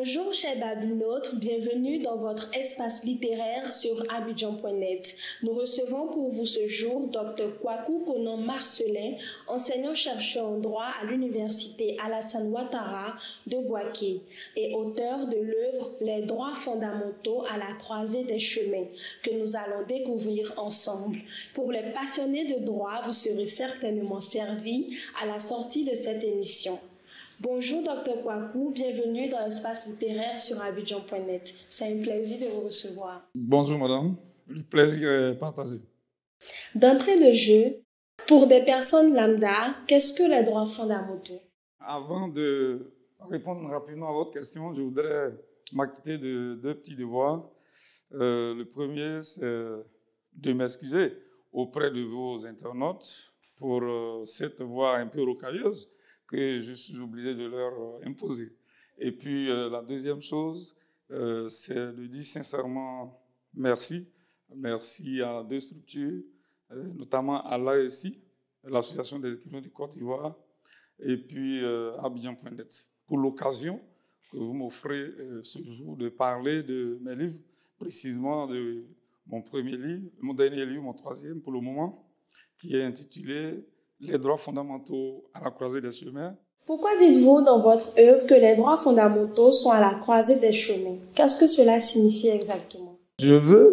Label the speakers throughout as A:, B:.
A: Bonjour chers babinotes, bienvenue dans votre espace littéraire sur Abidjan.net. Nous recevons pour vous ce jour Dr Kwaku Konan Marcelin, enseignant-chercheur en droit à l'université Alassane Ouattara de Bouaké et auteur de l'œuvre Les droits fondamentaux à la croisée des chemins que nous allons découvrir ensemble. Pour les passionnés de droit, vous serez certainement servis à la sortie de cette émission. Bonjour Dr Kwaku, bienvenue dans l'espace littéraire sur Abidjan.net. C'est un plaisir de vous recevoir.
B: Bonjour madame, le plaisir est partagé.
A: D'entrée de jeu, pour des personnes lambda, qu'est-ce que les droits fondamentaux?
B: Avant de répondre rapidement à votre question, je voudrais m'acquitter de deux petits devoirs. Le premier, c'est de m'excuser auprès de vos internautes pour cette voix un peu rocailleuse que je suis obligé de leur imposer. Et puis, la deuxième chose, c'est de dire sincèrement merci. Merci à deux structures, notamment à l'AESI, l'Association des écrivains du Côte d'Ivoire, et puis Abidjan.net, pour l'occasion que vous m'offrez ce jour de parler de mes livres, précisément de mon premier livre, mon dernier livre, mon troisième pour le moment, qui est intitulé Les droits fondamentaux à la croisée des chemins.
A: Pourquoi dites-vous dans votre œuvre que les droits fondamentaux sont à la croisée des chemins? Qu'est-ce que cela signifie exactement?
B: Je veux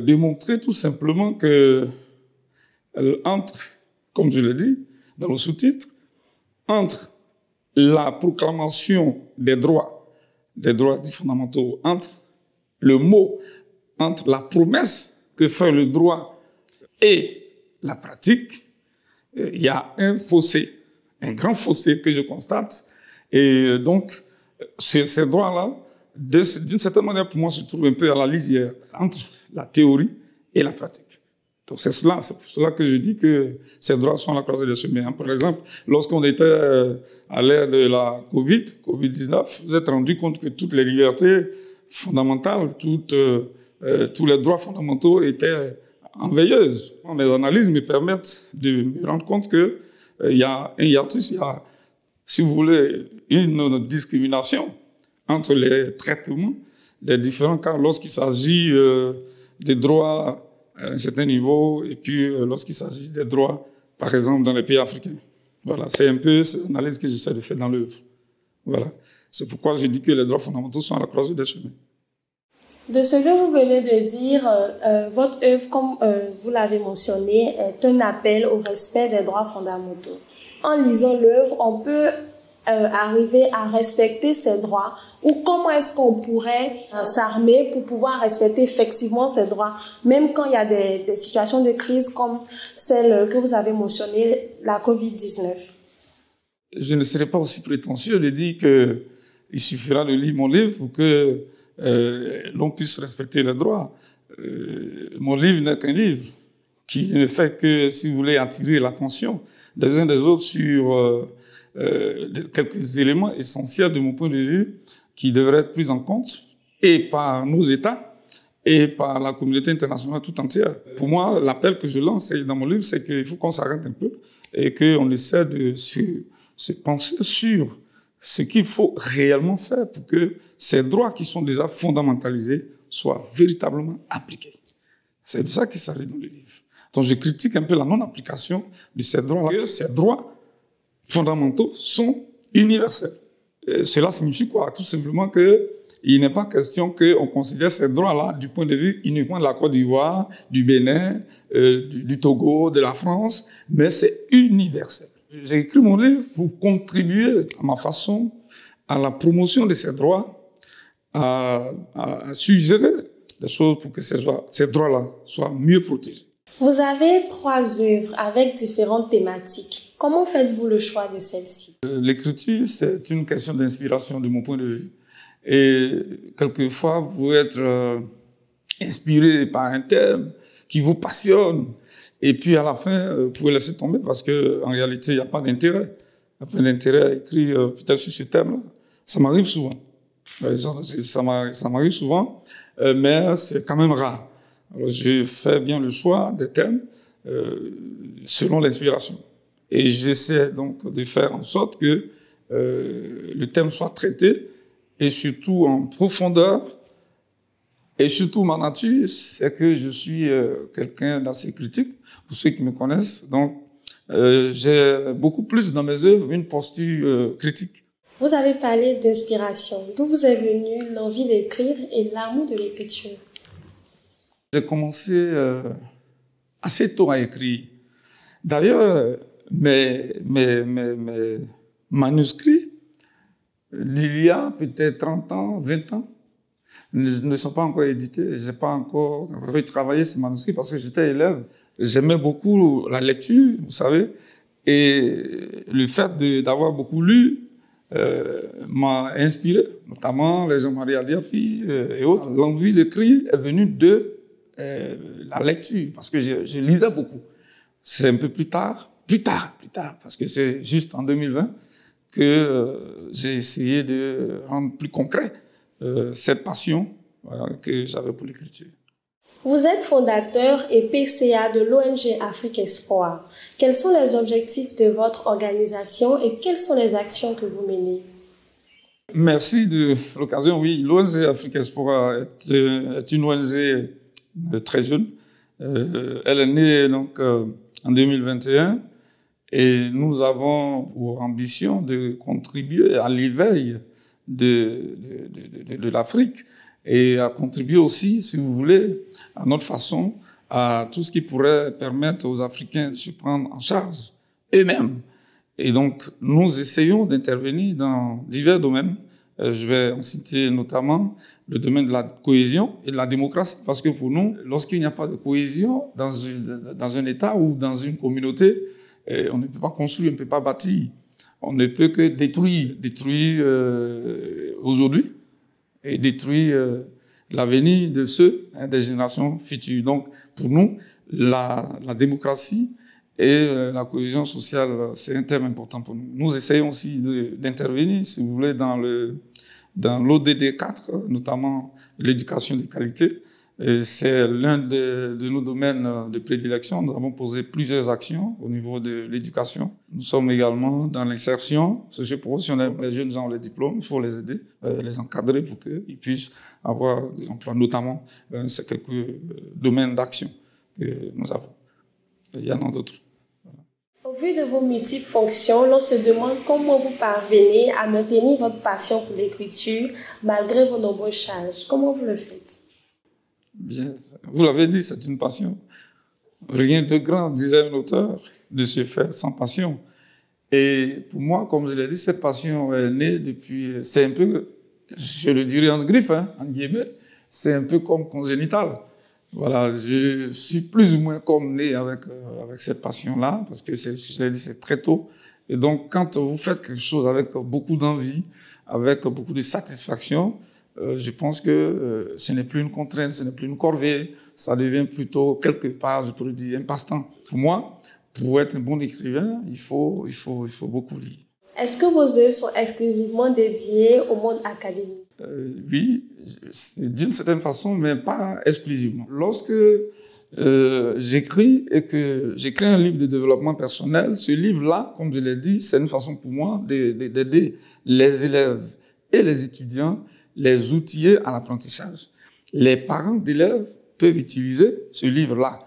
B: démontrer tout simplement que entre, comme je l'ai dit dans le sous-titre, entre la proclamation des droits dits fondamentaux, entre le mot, entre la promesse que fait le droit et la pratique, il y a un fossé, un grand fossé que je constate. Et donc, ces droits-là, d'une certaine manière, pour moi, se trouvent un peu à la lisière entre la théorie et la pratique. Donc, c'est pour cela que je dis que ces droits sont à la croisée des chemins. Par exemple, lorsqu'on était à l'ère de la Covid-19, vous vous êtes rendu compte que toutes les libertés fondamentales, tous les droits fondamentaux étaient en veilleuse. Les analyses me permettent de me rendre compte qu'il y a un hiatus, il y a, si vous voulez, une discrimination entre les traitements des différents cas lorsqu'il s'agit des droits à un certain niveau et puis lorsqu'il s'agit des droits, par exemple, dans les pays africains. Voilà, c'est un peu cette analyse que j'essaie de faire dans l'œuvre. Voilà. C'est pourquoi je dis que les droits fondamentaux sont à la croisée des chemins.
A: De ce que vous venez de dire, votre œuvre, comme vous l'avez mentionné, est un appel au respect des droits fondamentaux. En lisant l'œuvre, on peut arriver à respecter ces droits, ou comment est-ce qu'on pourrait s'armer pour pouvoir respecter effectivement ces droits, même quand il y a des situations de crise comme celle que vous avez mentionnée, la Covid-19.
B: Je ne serai pas aussi prétentieux de dire qu'il suffira de lire mon livre pour que l'on puisse respecter les droits. Mon livre n'est qu'un livre qui ne fait que, si vous voulez, attirer l'attention des uns des autres sur quelques éléments essentiels de mon point de vue qui devraient être pris en compte et par nos États et par la communauté internationale tout entière. Pour moi, l'appel que je lance dans mon livre, c'est qu'il faut qu'on s'arrête un peu et qu'on essaie de se pencher sur ce qu'il faut réellement faire pour que ces droits qui sont déjà fondamentalisés soient véritablement appliqués. C'est de ça qu'il s'agit dans le livre. Donc je critique un peu la non-application de ces droits-là. Ces droits fondamentaux sont universels. Et cela signifie quoi? Tout simplement qu'il n'est pas question qu'on considère ces droits-là du point de vue uniquement de la Côte d'Ivoire, du Bénin, du Togo, de la France, mais c'est universel. J'ai écrit mon livre pour contribuer à ma façon à la promotion de ces droits, à suggérer des choses pour que ces droits-là soient mieux protégés.
A: Vous avez 3 œuvres avec différentes thématiques. Comment faites-vous le choix de celles-ci?
B: L'écriture, c'est une question d'inspiration de mon point de vue. Et quelquefois, vous pouvez être inspiré par un thème qui vous passionne. Et puis, à la fin, vous pouvez laisser tomber parce qu'en réalité, il n'y a pas d'intérêt. Il n'y a pas d'intérêt à écrire peut-être sur ce thème-là. Ça m'arrive souvent. Ça m'arrive souvent, mais c'est quand même rare. Alors, je fais bien le choix des thèmes selon l'inspiration. Et j'essaie donc de faire en sorte que le thème soit traité et surtout en profondeur, et surtout ma nature, c'est que je suis quelqu'un d'assez critique, pour ceux qui me connaissent. Donc, j'ai beaucoup plus dans mes œuvres une posture critique.
A: Vous avez parlé d'inspiration. D'où vous est venue l'envie d'écrire et l'amour de l'écriture?
B: J'ai commencé assez tôt à écrire. D'ailleurs, mes manuscrits, d'il y a peut-être 30 ans, 20 ans, ne sont pas encore édités. Je n'ai pas encore retravaillé ces manuscrits parce que j'étais élève. J'aimais beaucoup la lecture, vous savez, et le fait d'avoir beaucoup lu m'a inspiré, notamment les Jean-Marie Aldiafi et autres. L'envie d'écrire est venue de la lecture, parce que je lisais beaucoup. C'est un peu plus tard, parce que c'est juste en 2020 que j'ai essayé de rendre plus concret cette passion que j'avais pour l'écriture.
A: Vous êtes fondateur et PCA de l'ONG Afrique Espoir. Quels sont les objectifs de votre organisation et quelles sont les actions que vous menez?
B: Merci de l'occasion. Oui, l'ONG Afrique Espoir est une ONG très jeune. Elle est née donc en 2021 et nous avons pour ambition de contribuer à l'éveil de l'Afrique et à contribuer aussi, si vous voulez, à notre façon, à tout ce qui pourrait permettre aux Africains de se prendre en charge eux-mêmes. Et donc, nous essayons d'intervenir dans divers domaines. Je vais en citer notamment le domaine de la cohésion et de la démocratie, parce que pour nous, lorsqu'il n'y a pas de cohésion dans un État ou dans une communauté, on ne peut pas construire, on ne peut pas bâtir. On ne peut que détruire aujourd'hui et détruire l'avenir de ceux, des générations futures. Donc, pour nous, la démocratie et la cohésion sociale, c'est un thème important pour nous. Nous essayons aussi d'intervenir, si vous voulez, dans l'ODD 4, notamment l'éducation de qualité. C'est l'un de nos domaines de prédilection. Nous avons posé plusieurs actions au niveau de l'éducation. Nous sommes également dans l'insertion socio-professionnelle. Les jeunes gens ont les diplômes, il faut les aider, les encadrer pour qu'ils puissent avoir des emplois, notamment. C'est quelques domaines d'action que nous avons. Il y en a d'autres.
A: Au vu de vos multiples fonctions, l'on se demande comment vous parvenez à maintenir votre passion pour l'écriture malgré vos nombreuses charges. Comment vous le faites?
B: Bien, vous l'avez dit, c'est une passion. Rien de grand, disait un auteur, ne se fait sans passion. Et pour moi, comme je l'ai dit, cette passion est née depuis, c'est un peu, je le dirais en griffe, en guillemets, c'est un peu comme congénital. Voilà, je suis plus ou moins comme né avec cette passion-là, parce que je l'ai dit, c'est très tôt. Et donc, quand vous faites quelque chose avec beaucoup d'envie, avec beaucoup de satisfaction, je pense que ce n'est plus une contrainte, ce n'est plus une corvée, ça devient plutôt quelque part, je pourrais dire, un passe-temps. Pour moi, pour être un bon écrivain, il faut beaucoup lire.
A: Est-ce que vos œuvres sont exclusivement dédiées au monde académique?
B: Oui, d'une certaine façon, mais pas exclusivement. Lorsque j'écris et que j'écris un livre de développement personnel, ce livre-là, comme je l'ai dit, c'est une façon pour moi d'aider les élèves et les étudiants, les outiller à l'apprentissage. Les parents d'élèves peuvent utiliser ce livre-là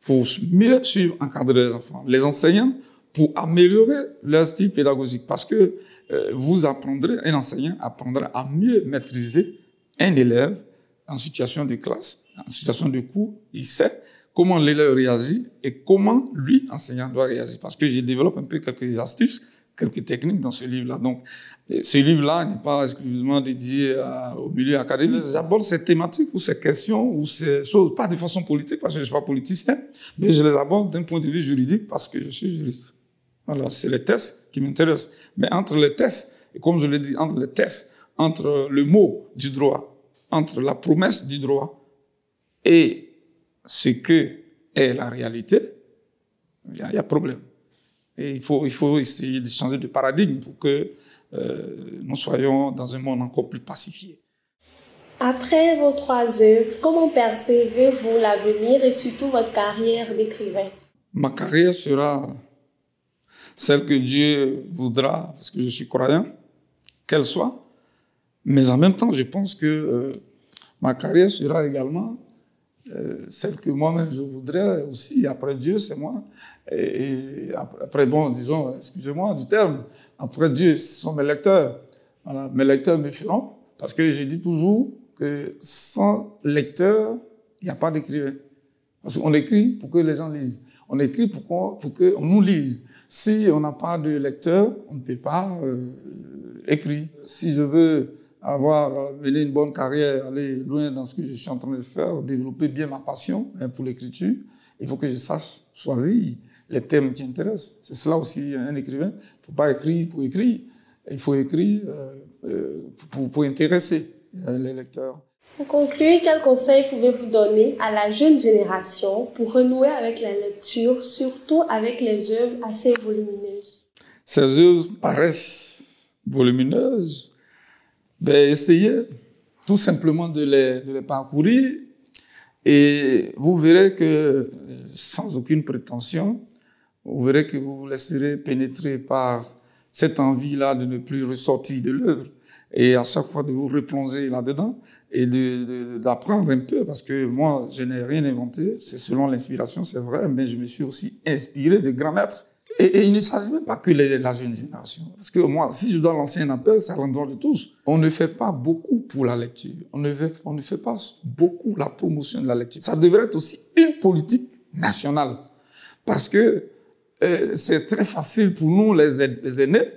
B: pour mieux suivre, encadrer les enfants. Les enseignants pour améliorer leur style pédagogique, parce que vous apprendrez, un enseignant apprendra à mieux maîtriser un élève en situation de classe, en situation de cours. Il sait comment l'élève réagit et comment lui, enseignant, doit réagir. Parce que je développe un peu quelques astuces, quelques techniques dans ce livre-là. Donc, ce livre-là n'est pas exclusivement dédié au milieu académique. J'aborde ces thématiques ou ces questions ou ces choses, pas de façon politique, parce que je ne suis pas politicien, mais je les aborde d'un point de vue juridique parce que je suis juriste. Voilà, c'est les tests qui m'intéressent. Mais entre les tests, et comme je l'ai dit, entre les tests, entre le mot du droit, entre la promesse du droit et ce que est la réalité, il y a problème. Et il faut essayer de changer de paradigme pour que nous soyons dans un monde encore plus pacifié.
A: Après vos 3 œuvres, comment percevez-vous l'avenir et surtout votre carrière d'écrivain?
B: Ma carrière sera celle que Dieu voudra, parce que je suis croyant, qu'elle soit. Mais en même temps, je pense que ma carrière sera également celle que moi-même je voudrais aussi. Après Dieu, c'est moi. Et après, bon, disons, excusez-moi du terme, après Dieu, ce sont mes lecteurs. Voilà, mes lecteurs me feront, parce que je dis toujours que sans lecteur, il n'y a pas d'écrivain. Parce qu'on écrit pour que les gens lisent. On écrit pour qu'on nous lise. Si on n'a pas de lecteur, on ne peut pas écrire. Si je veux mener une bonne carrière, aller loin dans ce que je suis en train de faire, développer bien ma passion pour l'écriture, il faut que je sache choisir les thèmes qui intéressent. C'est cela aussi un écrivain. Il ne faut pas écrire pour écrire. Il faut écrire pour intéresser les lecteurs.
A: Pour conclure, quels conseils pouvez-vous donner à la jeune génération pour renouer avec la lecture, surtout avec les œuvres assez volumineuses?
B: Ces œuvres paraissent volumineuses. Essayez tout simplement de les parcourir et vous verrez que, sans aucune prétention, vous verrez que vous vous laisserez pénétrer par cette envie-là de ne plus ressortir de l'œuvre et à chaque fois de vous replonger là-dedans et d'apprendre un peu, parce que moi, je n'ai rien inventé, c'est selon l'inspiration, c'est vrai, mais je me suis aussi inspiré de grands maîtres. Et il ne s'agit même pas que la jeune génération. Parce que moi, si je dois lancer un appel, c'est à l'endroit de tous. On ne fait pas beaucoup pour la lecture. On ne fait pas beaucoup la promotion de la lecture. Ça devrait être aussi une politique nationale. Parce que c'est très facile pour nous, les aînés,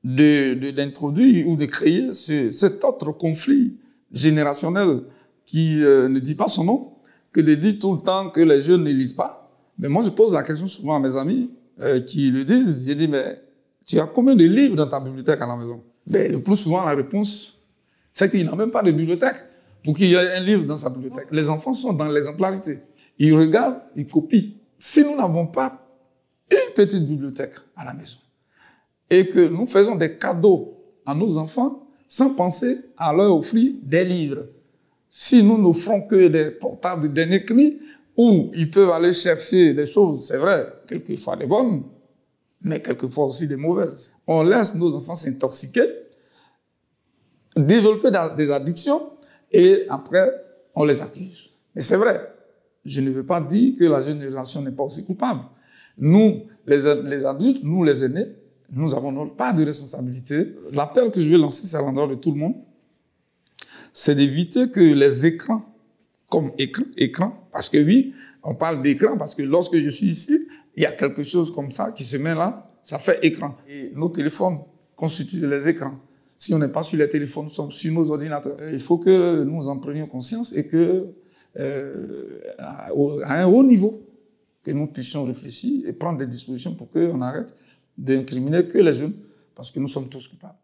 B: d'introduire ou de créer cet autre conflit générationnel qui ne dit pas son nom, que de dire tout le temps que les jeunes ne lisent pas. Mais moi, je pose la question souvent à mes amis qui le disent. Je dis, mais tu as combien de livres dans ta bibliothèque à la maison? Le plus souvent, la réponse, c'est qu'il n'a même pas de bibliothèque pour qu'il y ait un livre dans sa bibliothèque. Les enfants sont dans l'exemplarité. Ils regardent, ils copient. Si nous n'avons pas une petite bibliothèque à la maison et que nous faisons des cadeaux à nos enfants sans penser à leur offrir des livres, si nous n'offrons que des portables de dernier cri où ils peuvent aller chercher des choses, c'est vrai, quelquefois des bonnes, mais quelquefois aussi des mauvaises. On laisse nos enfants s'intoxiquer, développer des addictions et après, on les accuse. Mais c'est vrai, je ne veux pas dire que la jeune génération n'est pas aussi coupable. Nous, les adultes, nous les aînés, nous avons notre part de responsabilité. L'appel que je vais lancer, c'est à l'endroit de tout le monde, c'est d'éviter que les écrans, comme écran, parce que oui, on parle d'écran, parce que lorsque je suis ici, il y a quelque chose comme ça qui se met là, ça fait écran. Et nos téléphones constituent les écrans. Si on n'est pas sur les téléphones, nous sommes sur nos ordinateurs. Il faut que nous en prenions conscience et que, à un haut niveau, que nous puissions réfléchir et prendre des dispositions pour qu'on arrête d'incriminer que les jeunes, parce que nous sommes tous coupables.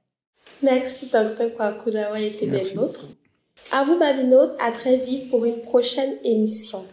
A: Merci, Dr. Kwaku, d'avoir été des nôtres. À vous, Babinote, à très vite pour une prochaine émission.